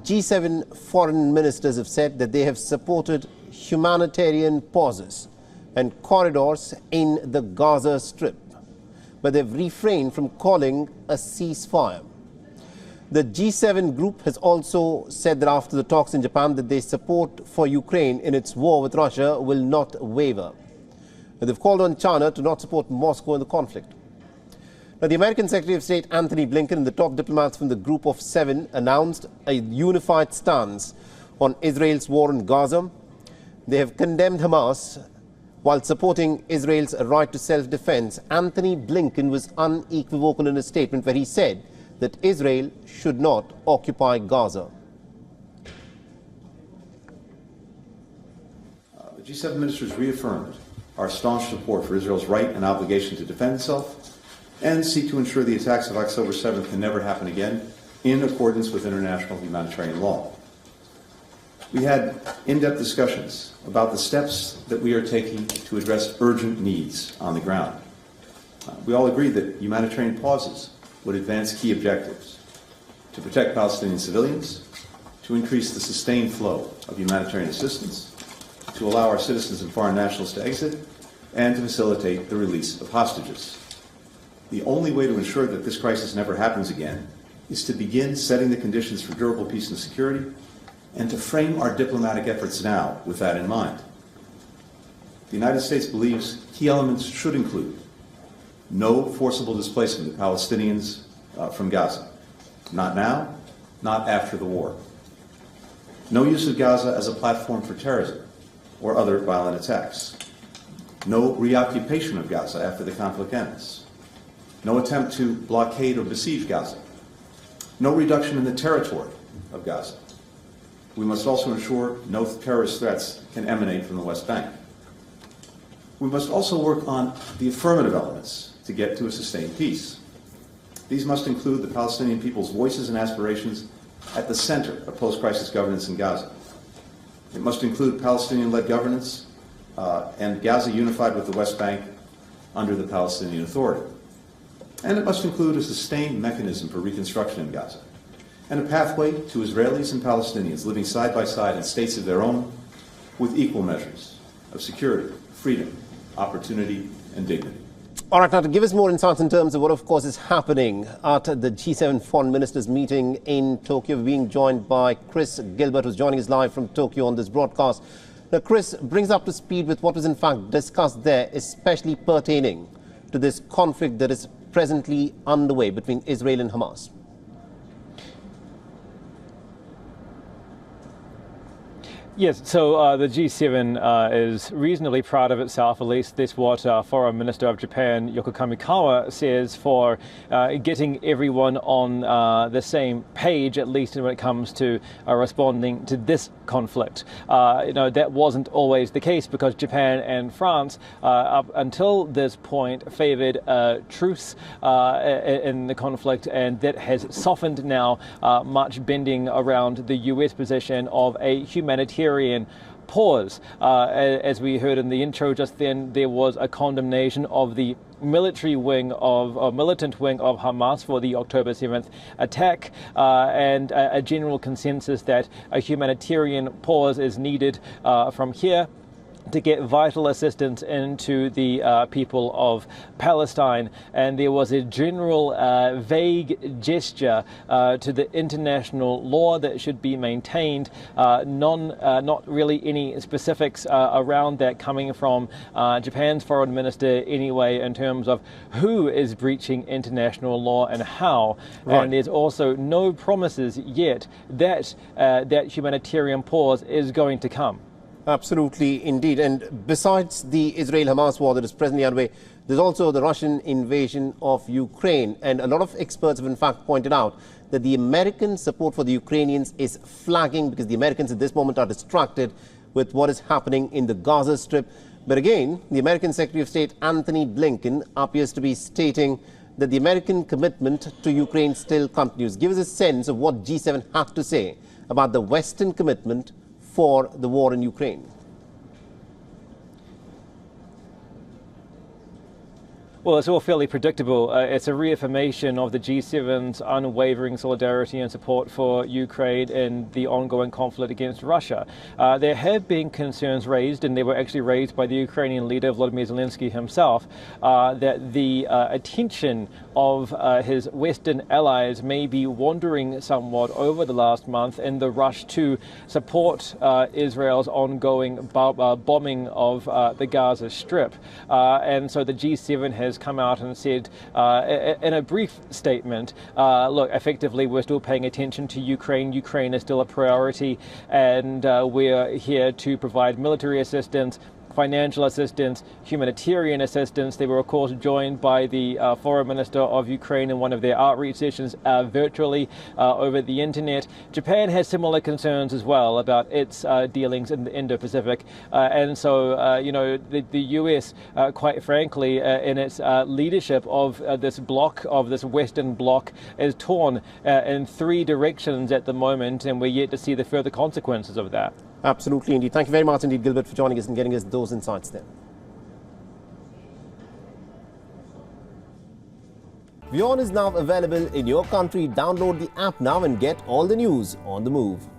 G7 foreign ministers have said that they have supported humanitarian pauses and corridors in the Gaza Strip, but they've refrained from calling a ceasefire. The G7 group has also said that after the talks in Japan that their support for Ukraine in its war with Russia will not waver. They've called on China to not support Moscow in the conflict. Now, the American Secretary of State Antony Blinken and the top diplomats from the Group of Seven announced a unified stance on Israel's war in Gaza. They have condemned Hamas while supporting Israel's right to self-defense. Antony Blinken was unequivocal in a statement where he said that Israel should not occupy Gaza. The G7 ministers reaffirmed our staunch support for Israel's right and obligation to defend itself and seek to ensure the attacks of October 7th can never happen again in accordance with international humanitarian law. We had in-depth discussions about the steps that we are taking to address urgent needs on the ground. We all agreed that humanitarian pauses would advance key objectives: to protect Palestinian civilians, to increase the sustained flow of humanitarian assistance, to allow our citizens and foreign nationals to exit, and to facilitate the release of hostages. The only way to ensure that this crisis never happens again is to begin setting the conditions for durable peace and security, and to frame our diplomatic efforts now with that in mind. The United States believes key elements should include no forcible displacement of Palestinians from Gaza. Not now, not after the war. No use of Gaza as a platform for terrorism or other violent attacks. No reoccupation of Gaza after the conflict ends. No attempt to blockade or besiege Gaza. No reduction in the territory of Gaza. We must also ensure no terrorist threats can emanate from the West Bank. We must also work on the affirmative elements to get to a sustained peace. These must include the Palestinian people's voices and aspirations at the center of post-crisis governance in Gaza. It must include Palestinian-led governance and Gaza unified with the West Bank under the Palestinian Authority. And it must include a sustained mechanism for reconstruction in Gaza and a pathway to Israelis and Palestinians living side by side in states of their own with equal measures of security, freedom, opportunity, and dignity. All right, now to give us more insights in terms of what, of course, is happening at the G7 foreign ministers meeting in Tokyo, we're being joined by Chris Gilbert, who's joining us live from Tokyo on this broadcast. Now, Chris, brings up to speed with what was in fact discussed there, especially pertaining to this conflict that is presently underway between Israel and Hamas. Yes, so the G7 is reasonably proud of itself, at least that's what Foreign Minister of Japan Yoko Kamikawa says, for getting everyone on the same page, at least when it comes to responding to this conflict. That wasn't always the case because Japan and France, up until this point, favored a truce in the conflict, and that has softened now, much bending around the US position of a humanitarian pause. As we heard in the intro just then, there was a condemnation of the military wing of militant wing of Hamas for the October 7th attack, and a general consensus that a humanitarian pause is needed from here to get vital assistance into the people of Palestine. And there was a general vague gesture to the international law that should be maintained, not really any specifics around that coming from Japan's foreign minister anyway, in terms of who is breaching international law and how. Right. And there's also no promises yet that that humanitarian pause is going to come. Absolutely, indeed. And besides the Israel-Hamas war that is presently underway, there's also the Russian invasion of Ukraine. And a lot of experts have in fact pointed out that the American support for the Ukrainians is flagging because the Americans at this moment are distracted with what is happening in the Gaza Strip. But again, the American Secretary of State Antony Blinken appears to be stating that the American commitment to Ukraine still continues. Give us a sense of what G7 had to say about the Western commitment for the war in Ukraine. Well, it's all fairly predictable. It's a reaffirmation of the G7's unwavering solidarity and support for Ukraine in the ongoing conflict against Russia. There have been concerns raised, and they were actually raised by the Ukrainian leader, Volodymyr Zelensky himself, that the attention of his Western allies may be wandering somewhat over the last month in the rush to support Israel's ongoing bombing of the Gaza Strip. And so the G7 has come out and said in a brief statement, look, effectively we're still paying attention to Ukraine. Ukraine is still a priority, and we're here to provide military assistance, financial assistance, humanitarian assistance. They were, of course, joined by the foreign minister of Ukraine in one of their outreach sessions virtually over the internet. Japan has similar concerns as well about its dealings in the Indo-Pacific. And so, you know, the US, quite frankly, in its leadership of this bloc, of this Western bloc, is torn in three directions at the moment, and we're yet to see the further consequences of that. Absolutely, indeed. Thank you very much indeed, Gilbert, for joining us and getting us those insights there. WION is now available in your country. Download the app now and get all the news on the move.